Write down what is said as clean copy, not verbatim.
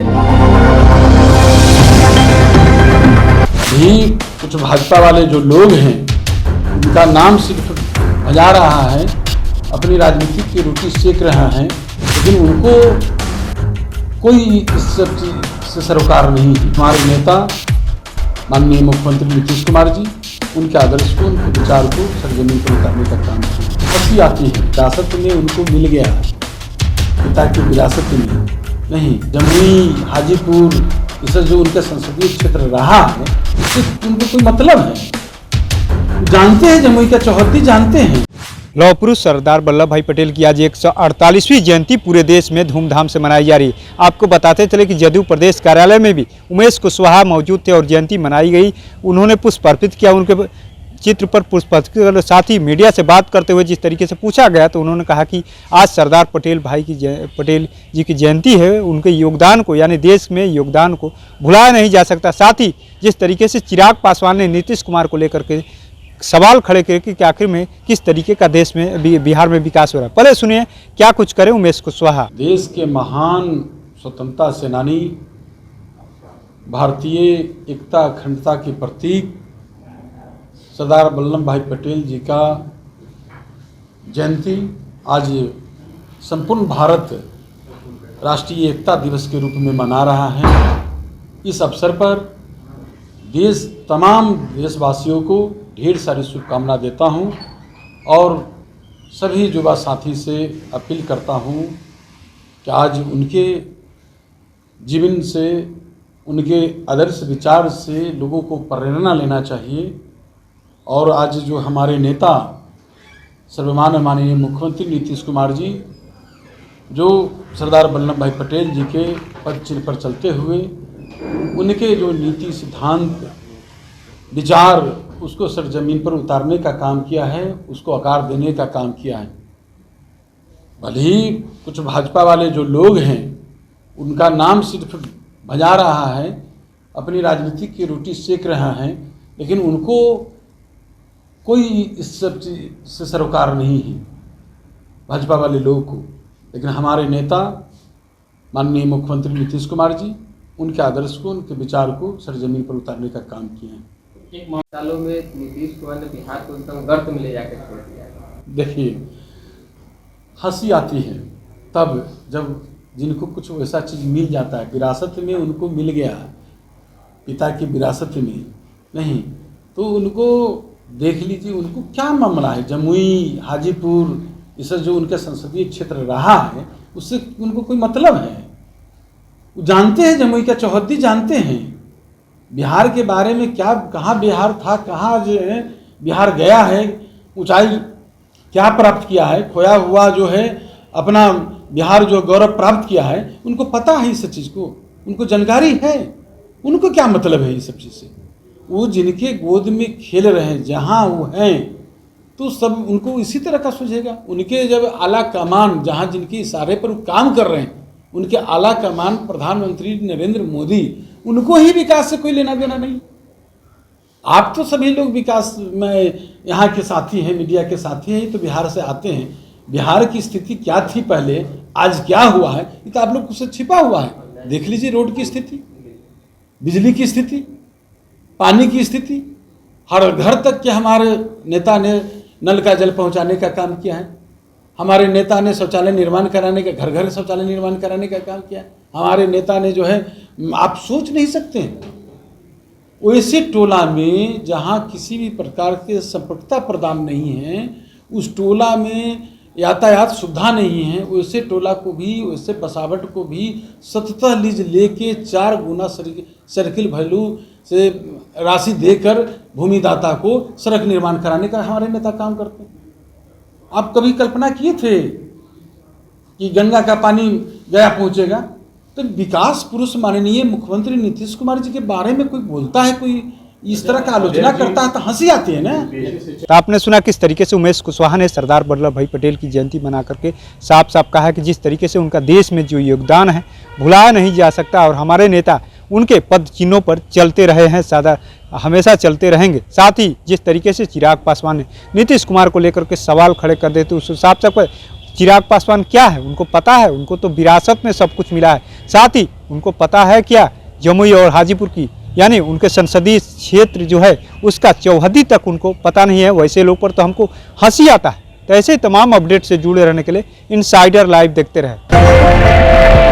भी कुछ भाजपा वाले जो लोग हैं उनका नाम सिर्फ भजा रहा है, अपनी राजनीति की रोटी सेक रहा है, लेकिन उनको कोई इस सब चीज से सरोकार नहीं है। हमारे नेता माननीय मुख्यमंत्री नीतीश कुमार जी उनके आदर्श को, उनके विचार को सरजमीन पर उतारने का काम किया। हंसी आती है, विरासत में उनको मिल गया, पिता की विरासत में नहीं। जमुई, हाजीपुर, इससे जो उनका संसदीय क्षेत्र रहा है उससे उनको कोई मतलब है। जानते हैं जमुई का चौहद्दी जानते हैं। लौह पुरुष सरदार वल्लभ भाई पटेल की आज 148वीं जयंती पूरे देश में धूमधाम से मनाई जा रही है। आपको बताते चले कि जदयू प्रदेश कार्यालय में भी उमेश कुशवाहा मौजूद थे और जयंती मनाई गई। उन्होंने पुष्प अर्पित किया, उनके चित्र पर पुष्प अर्पित कर, साथ ही मीडिया से बात करते हुए जिस तरीके से पूछा गया तो उन्होंने कहा कि आज सरदार पटेल जी की जयंती है, उनके योगदान को यानी देश में योगदान को भुलाया नहीं जा सकता। साथ ही जिस तरीके से चिराग पासवान ने नीतीश कुमार को लेकर के सवाल खड़े करके कि आखिर में किस तरीके का देश में बिहार में विकास हो रहा है। पहले सुनिए क्या कुछ करे उमेश कुशवाहा। देश के महान स्वतंत्रता सेनानी, भारतीय एकता अखंडता के प्रतीक सरदार वल्लभ भाई पटेल जी का जयंती आज संपूर्ण भारत राष्ट्रीय एकता दिवस के रूप में मना रहा है। इस अवसर पर तमाम देशवासियों को ढेर सारी शुभकामना देता हूं और सभी युवा साथी से अपील करता हूं कि आज उनके जीवन से, उनके आदर्श विचार से लोगों को प्रेरणा लेना चाहिए। और आज जो हमारे नेता सर्वमान्य माननीय मुख्यमंत्री नीतीश कुमार जी जो सरदार वल्लभ भाई पटेल जी के पद चिन्ह पर चलते हुए उनके जो नीति सिद्धांत विचार उसको सरजमीन पर उतारने का काम किया है, उसको आकार देने का काम किया है। भले ही कुछ भाजपा वाले जो लोग हैं उनका नाम सिर्फ भजा रहा है, अपनी राजनीति की रोटी सेक रहा है, लेकिन उनको कोई इस सब चीज से सरोकार नहीं है भाजपा वाले लोगों को। लेकिन हमारे नेता माननीय मुख्यमंत्री नीतीश कुमार जी उनके आदर्श को, उनके विचार को सरजमीन पर उतारने का काम किए हैं। एक सालों में नीतीश कुमार ने बिहार को एकदम गर्त में ले जाकर छोड़ दिया। देखिए, हंसी आती है तब जब जिनको कुछ वैसा चीज़ मिल जाता है, विरासत में उनको मिल गया, पिता की विरासत में नहीं, तो उनको देख लीजिए उनको क्या मामला है। जमुई, हाजीपुर, इससे जो उनका संसदीय क्षेत्र रहा है उससे उनको कोई मतलब है। वो जानते हैं, जमुई का चौहद्दी जानते हैं, बिहार के बारे में क्या, कहाँ बिहार था, कहाँ जो है बिहार गया है, ऊंचाई क्या प्राप्त किया है, खोया हुआ जो है अपना बिहार जो गौरव प्राप्त किया है, उनको पता है इस चीज़ को, उनको जानकारी है। उनको क्या मतलब है इस सब चीज़ से। वो जिनके गोद में खेल रहे हैं, जहाँ वो हैं, तो सब उनको इसी तरह का सूझेगा। उनके जब आला कमान, जहाँ जिनके इशारे पर वो काम कर रहे हैं, उनके आला कमान प्रधानमंत्री नरेंद्र मोदी, उनको ही विकास से कोई लेना देना नहीं। आप तो सभी लोग विकास में यहाँ के साथी हैं, मीडिया के साथी हैं, तो बिहार से आते हैं। बिहार की स्थिति क्या थी पहले, आज क्या हुआ है, ये तो आप लोग से छिपा हुआ है। देख लीजिए रोड की स्थिति, बिजली की स्थिति, पानी की स्थिति, हर घर तक के हमारे नेता ने नल का जल पहुँचाने का काम किया है। हमारे नेता ने शौचालय निर्माण कराने का, घर घर शौचालय निर्माण कराने का काम किया है। हमारे नेता ने जो है, आप सोच नहीं सकते हैं, वैसे टोला में जहाँ किसी भी प्रकार के संपर्कता प्रदान नहीं है, उस टोला में यातायात सुविधा नहीं है, वैसे टोला को भी, वैसे बसावट को भी सततः लीज लेके 4 गुना सर्किल वैल्यू से राशि देकर भूमिदाता को सड़क निर्माण कराने का हमारे नेता काम करते हैं। आप कभी कल्पना किए थे कि गंगा का पानी गया पहुंचेगा? तो विकास पुरुष माननीय मुख्यमंत्री नीतीश कुमार जी के बारे में कोई बोलता है, कोई इस तरह का आलोचना करता है तो हंसी आती है ना। तो आपने सुना किस तरीके से उमेश कुशवाहा ने सरदार वल्लभ भाई पटेल की जयंती मना करके साफ साफ कहा कि जिस तरीके से उनका देश में जो योगदान है भुलाया नहीं जा सकता और हमारे नेता उनके पद चिन्हों पर चलते रहे हैं, सदा हमेशा चलते रहेंगे। साथ ही जिस तरीके से चिराग पासवान ने नीतीश कुमार को लेकर के सवाल खड़े कर देते उस साफ साफ चिराग पासवान क्या है उनको पता है, उनको तो विरासत में सब कुछ मिला है। साथ ही उनको पता है क्या जमुई और हाजीपुर की यानी उनके संसदीय क्षेत्र जो है उसका चौहद्दी तक उनको पता नहीं है। वैसे लोग पर तो हमको हंसी आता है। तो ऐसे तमाम अपडेट से जुड़े रहने के लिए इनसाइडर लाइव देखते रहे।